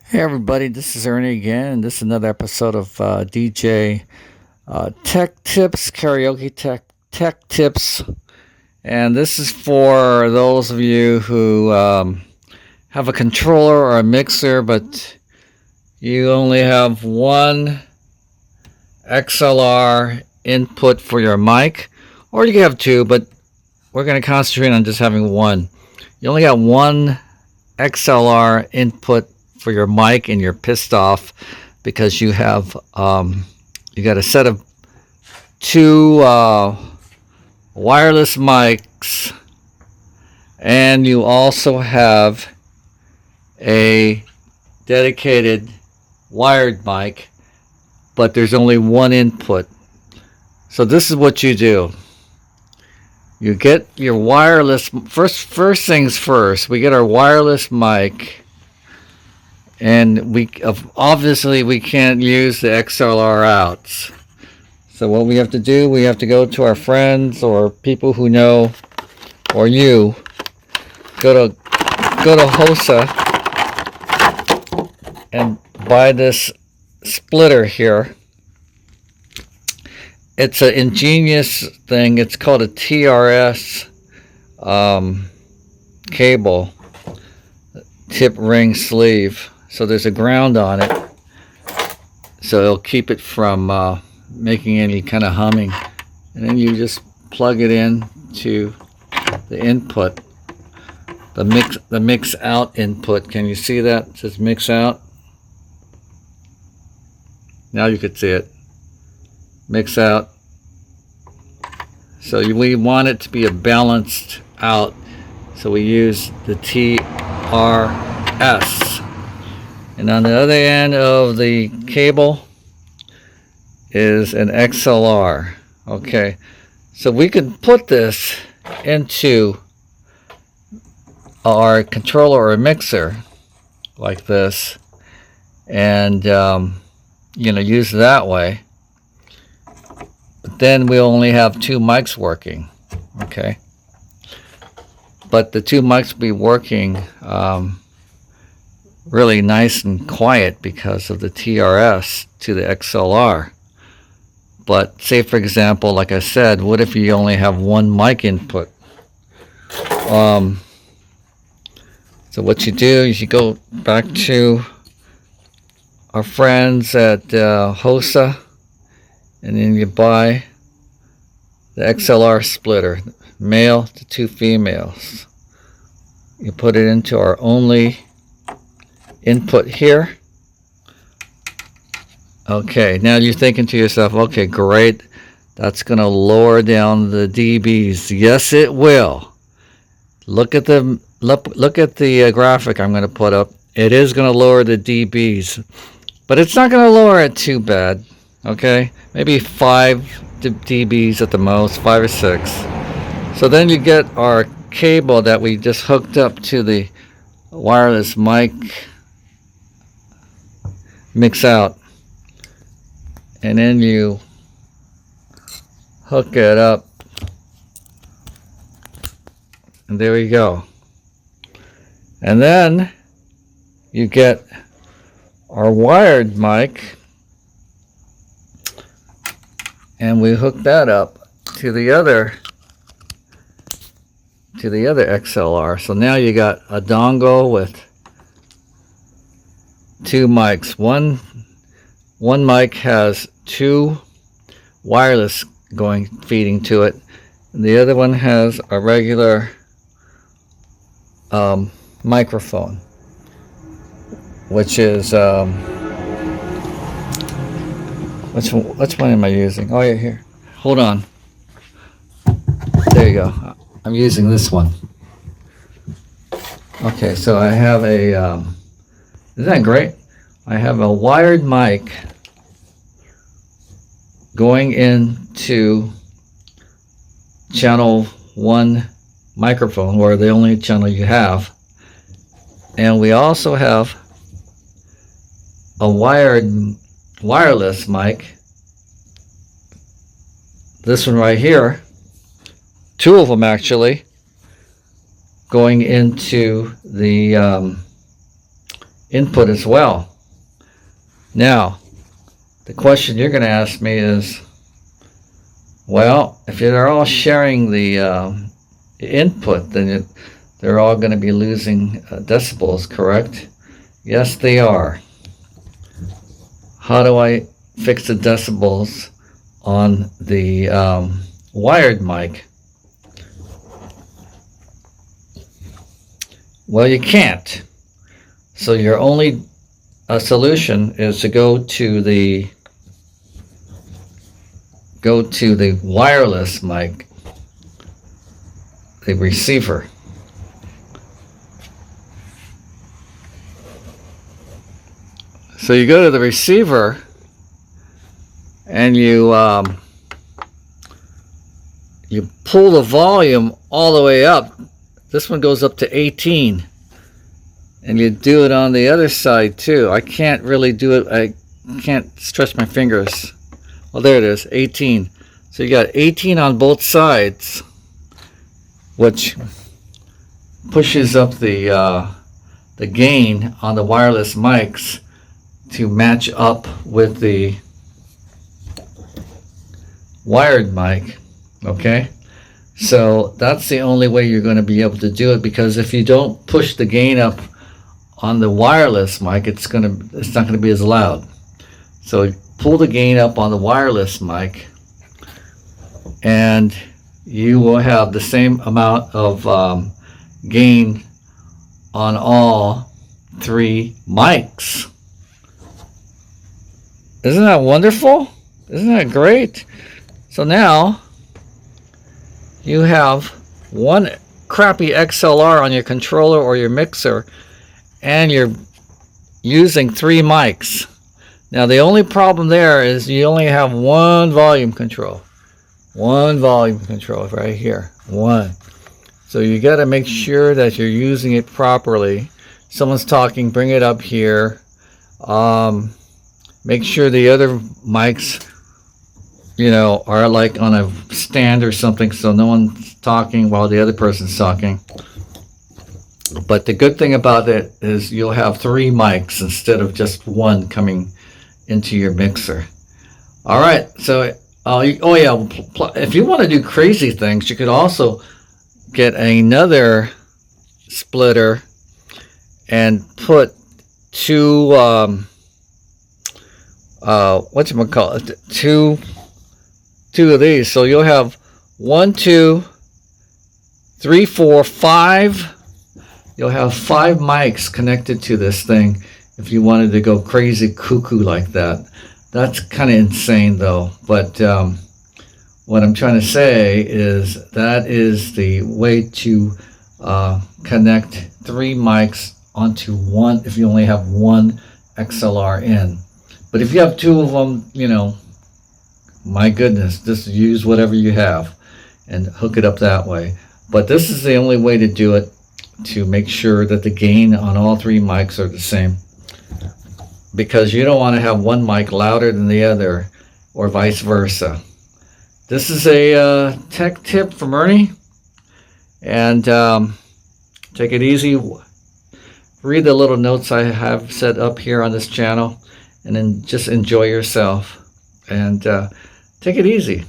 Hey everybody, this is Ernie again, and this is another episode of DJ Tech Tips, Karaoke Tech Tips, and this is for those of you who have a controller or a mixer, but you only have one XLR input for your mic, or you can have two, but we're going to concentrate on just having one. You only got one XLR input for your mic, and you're pissed off because you have you got a set of two wireless mics, and you also have a dedicated wired mic, but there's only one input. So this is what you do. You get your wireless first things first. We get our wireless mic, and we obviously we can't use the XLR outs. So what we have to do, we have to go to our friends or people who know, or you go to HOSA and buy this splitter here. It's an ingenious thing. It's called a TRS cable, tip ring sleeve. So there's a ground on it, so it'll keep it from making any kind of humming. And then you just plug it in to the input, the mix out input. Can you see that? It says mix out. Now you could see it. Mix out. So we want it to be a balanced out, so we use the TRS. And on the other end of the cable is an XLR. Okay, so we can put this into our controller or mixer like this, and use it that way. But then we only have two mics working. Okay, but the two mics will be working really nice and quiet because of the TRS to the XLR. But say, for example, like I said, what if you only have one mic input? So what you do is you go back to our friends at HOSA, and then you buy the XLR splitter, male to two females. You put it into our only input here. Okay, now you're thinking to yourself, okay, great, that's going to lower down the dBs. Yes, it will. Look at the graphic I'm going to put up. It is going to lower the dBs, but it's not going to lower it too bad. Okay, maybe 5 dBs at the most, 5 or 6. So then you get our cable that we just hooked up to the wireless mic mix out, and then you hook it up, and there we go. And then you get our wired mic, and we hook that up to the other XLR. So now you got a dongle with two mics. One mic has two wireless feeding to it, and the other one has a regular microphone, which is which one am I using? Oh yeah, here. Hold on. There you go. I'm using this one. Okay, so I have a isn't that great? I have a wired mic going into channel 1 microphone, or the only channel you have, and we also have a wireless mic, this one right here, two of them actually, going into the input as well. Now, the question you're going to ask me is, well, if they're all sharing the input, then they're all going to be losing decibels, correct? Yes, they are. How do I fix the decibels on the wired mic? Well, you can't. So your only solution is to go to the wireless mic, the receiver. So you go to the receiver and you pull the volume all the way up. This one goes up to 18. And you do it on the other side too. I can't really do it. I can't stretch my fingers. Well, there it is, 18. So you got 18 on both sides, which pushes up the gain on the wireless mics to match up with the wired mic. Okay, so that's the only way you're going to be able to do it, because if you don't push the gain up on the wireless mic, it's not going to be as loud. So pull the gain up on the wireless mic and you will have the same amount of gain on all three mics. Isn't that wonderful? Isn't that great? So now you have one crappy XLR on your controller or your mixer, and you're using three mics. Now the only problem there is you only have one volume control. One volume control right here. One. So you got to make sure that you're using it properly. Someone's talking, bring it up here. Make sure the other mics, are like on a stand or something, so no one's talking while the other person's talking. But the good thing about it is you'll have three mics instead of just one coming into your mixer. All right, so if you want to do crazy things, you could also get another splitter and put two two of these. So you'll have 1, 2, 3, 4, 5. You'll have 5 mics connected to this thing if you wanted to go crazy cuckoo like that. That's kind of insane though. But what I'm trying to say is that is the way to connect 3 mics onto one if you only have one XLR in. But if you have 2 of them, my goodness, just use whatever you have and hook it up that way. But this is the only way to do it, to make sure that the gain on all 3 mics are the same, because you don't want to have one mic louder than the other or vice versa. This is a tech tip from Ernie, and take it easy. Read the little notes I have set up here on this channel, and then just enjoy yourself and take it easy.